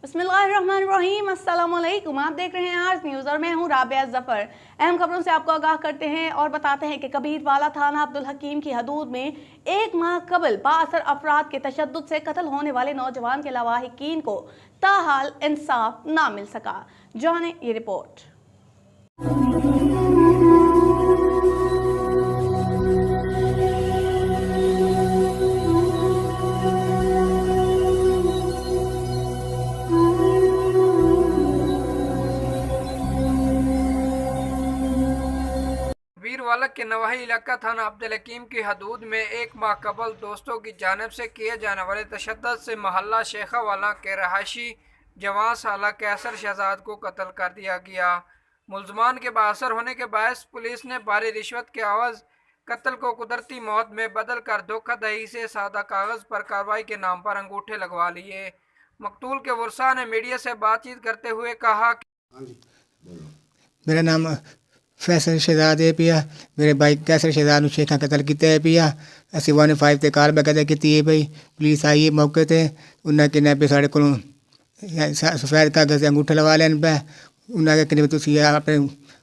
बिस्मिल्लाहिर्रहमानिर्रहीम, अस्सलाम वालेकुम। आप देख रहे हैं आज न्यूज़ और मैं हूं राबिया जफर। अहम खबरों से आपको आगाह करते हैं और बताते हैं कि कबीरवाला थाना अब्दुल हकीम की हदूद में एक माह कबल बाअसर अफराद के तशद्दुद से कत्ल होने वाले नौजवान के लवाहिकीन को ताहाल इंसाफ ना मिल सका। जाने ये रिपोर्ट। कबीरवाला के नवाही इलाका थाना अब्दुल हकीम की हदूद में एक माह कबल दोस्तों की जानिब से किए जाने वाले तशद्दुद से महल्ला शेखावाला के रहायशी जवान साला कैसर शहजाद को कत्ल कर दिया गया। मुलजमान के बाअसर होने के बायस पुलिस ने भारी रिश्वत के आवाज़ कत्ल को कुदरती मौत में बदल कर धोखाधड़ी से सादा कागज़ पर कार्रवाई के नाम पर अंगूठे लगवा लिए। मकतूल के वर्सा ने मीडिया से बातचीत करते हुए कहा कि मेरा नाम फैसल शहजाद है पिया, मेरे भाई कैसर शहजाद ਨੂੰ ਸ਼ੇਖਾਂ ਕਤਲ ਕੀਤਾ ਹੈ ਪਿਆ। ਅਸੀਂ 15 ਤੇ ਕਾਰਵਾਈ ਕਦੇ ਕੀਤੀ ਹੈ ਭਾਈ। ਪੁਲਿਸ ਆਈ ਹੈ ਮੌਕੇ ਤੇ, ਉਹਨਾਂ ਕਿਨੇ ਵੀ ਸਾਡੇ ਕੋਲੋਂ ਸਫੈਦ ਕਾਗਜ਼ ਤੇ ਅੰਗੂਠਾ ਲਵਾ ਲੈਣ ਪਏ। ਉਹਨਾਂ ਨੇ ਕਿਨੇ ਤੁਸੀਂ ਆਪਣੇ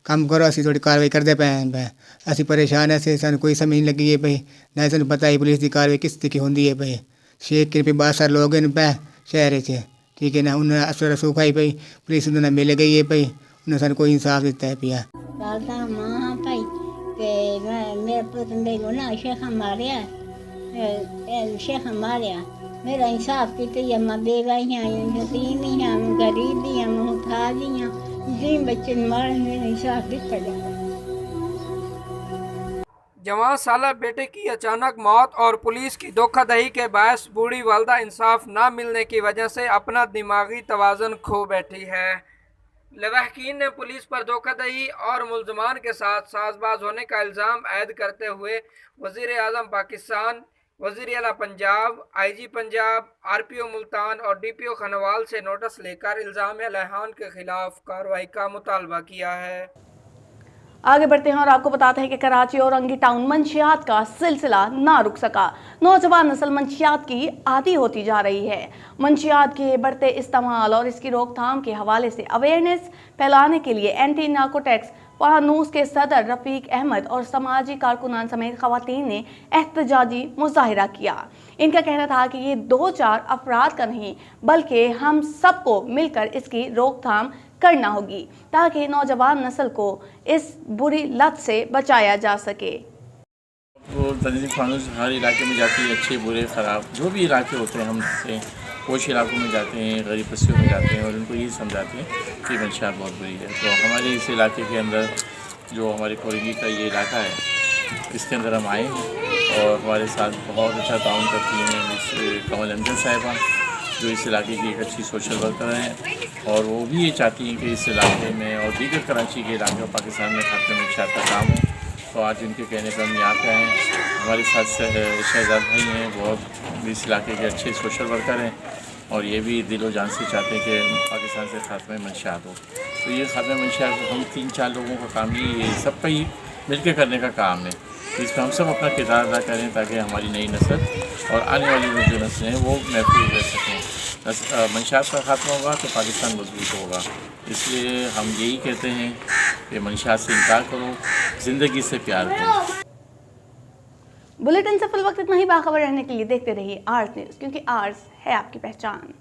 ਕੰਮ ਕਰੋ, ਅਸੀਂ ਤੁਹਾਡੀ ਕਾਰਵਾਈ ਕਰਦੇ ਪਏ ਹਾਂ। ਅਸੀਂ ਪਰੇਸ਼ਾਨ ਹਾਂ, ਸਾਨੂੰ ਕੋਈ ਸਮਝ ਨਹੀਂ ਲੱਗੀ ਹੈ ਭਾਈ। ਨਾ ਸਾਨੂੰ ਪਤਾ ਹੈ ਪੁਲਿਸ ਦੀ ਕਾਰਵਾਈ ਕਿਸ ਤਰੀਕੇ ਹੁੰਦੀ ਹੈ ਭਾਈ। ਸ਼ੇਖ ਕੇ ਵੀ ਬਹੁਤ ਸਾਰੇ ਲੋਕ ਨੇ ਪਏ ਸ਼ਹਿਰ 'ਚ, ਠੀਕ ਹੈ ਨਾ। ਉਹਨਾਂ ਅਸਰ ਸੁੱਖ ਆਈ ਭਾਈ, ਪੁਲਿਸ ਉਹਨਾਂ ਨਾਲ ਮਿਲ ਗਈ ਹੈ ਭਾਈ। ਉਹਨਾਂ ਸਾਨੂੰ ਕੋਈ ਇਨਸਾਫ ਦਿੱਤਾ ਹੈ ਪਿਆ। दादा माँ भाई ते मेरे पुत्र मेरे ना शेखा मारिया, शेखा मारिया। मेरा इंसाफ किते या मैं बेवाई हाँ, यतीम ही हाँ, गरीब ही हाँ, मुहताज ही हाँ। जी बच्चे मारे मेरा इंसाफ दिता जाए। जवान साला बेटे की अचानक मौत और पुलिस की धोखाधड़ी के बायस बूढ़ी वालदा इंसाफ ना मिलने की वजह से अपना दिमागी तवाज़ुन खो बैठी है। लवाहिकीन ने पुलिस पर धोखाधड़ी और मुलजमान के साथ साजबाज होने का इल्ज़ाम आयद करते हुए वज़ीर आज़म पाकिस्तान, वज़ीर आला पंजाब, IG पंजाब, RPO मुल्तान और DPO खनवाल से नोटिस लेकर इल्ज़ाम लहान के खिलाफ कार्रवाई का मुतालबा किया है। आगे बढ़ते हैं और आपको बताते हैं कि कराची और रंगी टाउन मंशियात का सिलसिला ना रुक सका। नौजवान नस्ल मंशियात की आदी होती जा रही है। मंशियात के बढ़ते इस्तेमाल और इसकी रोकथाम के हवाले से अवेयरनेस फैलाने के लिए एंटी नार्कोटिक्स फानूस के सदर रफ़ीक अहमद और समाजी कारकुनान समेत ख़वातीन ने एहतजाजी मुजाहिरा किया। इनका कहना था कि ये 2-4 अफराद का नहीं बल्कि हम सबको मिलकर इसकी रोकथाम करना होगी ताकि नौजवान नस्ल को इस बुरी लत से बचाया जा सके। वो तंजीम फानूस हर इलाके में जाती है, अच्छे बुरे ख़राब जो भी इलाके होते हैं, हम से कुछ इलाकों में जाते हैं, गरीब बस्तियों में जाते हैं और उनको यही समझाते हैं कि मंशियात बहुत बुरी है। तो हमारे इस इलाके के अंदर जो हमारे कोरंगी का ये इलाका है, इसके अंदर हम आए और हमारे साथ बहुत अच्छा ताउन करती हैं मिस कमल अंजन साहिबा, जो इस इलाके की एक अच्छी सोशल वर्कर हैं। और वो भी ये चाहती हैं कि इस इलाके में और दीगर कराची के इलाके और पाकिस्तान में खात्मे मंशियात का काम हो। तो आज उनके कहने पर हम यहाँ पे आए हैं। हमारे साथ शहजाद भाई हैं, वो इस इलाके के अच्छे सोशल वर्कर हैं और ये भी दिलो जान से चाहते हैं कि पाकिस्तान से खात्मे मंशियात हो। तो ये खात्मे मंशियात हम 3-4 लोगों का काम नहीं, ये सबका ही मिलकर करने का काम है। इसमें हम सब अपना किरदार अदा करें ताकि हमारी नई नस्ल और आने वाली जो नस्लें हैं वो महफूज रह सकें। मंशियात का खात्मा होगा तो पाकिस्तान मजबूत होगा। इसलिए हम यही कहते हैं कि मंशियात से इनकार करो, ज़िंदगी से प्यार करो। बुलेटिन से फिल वक्त इतना ही। बाखबर रहने के लिए देखते रहिए आर्स न्यूज़, क्योंकि आर्स है आपकी पहचान।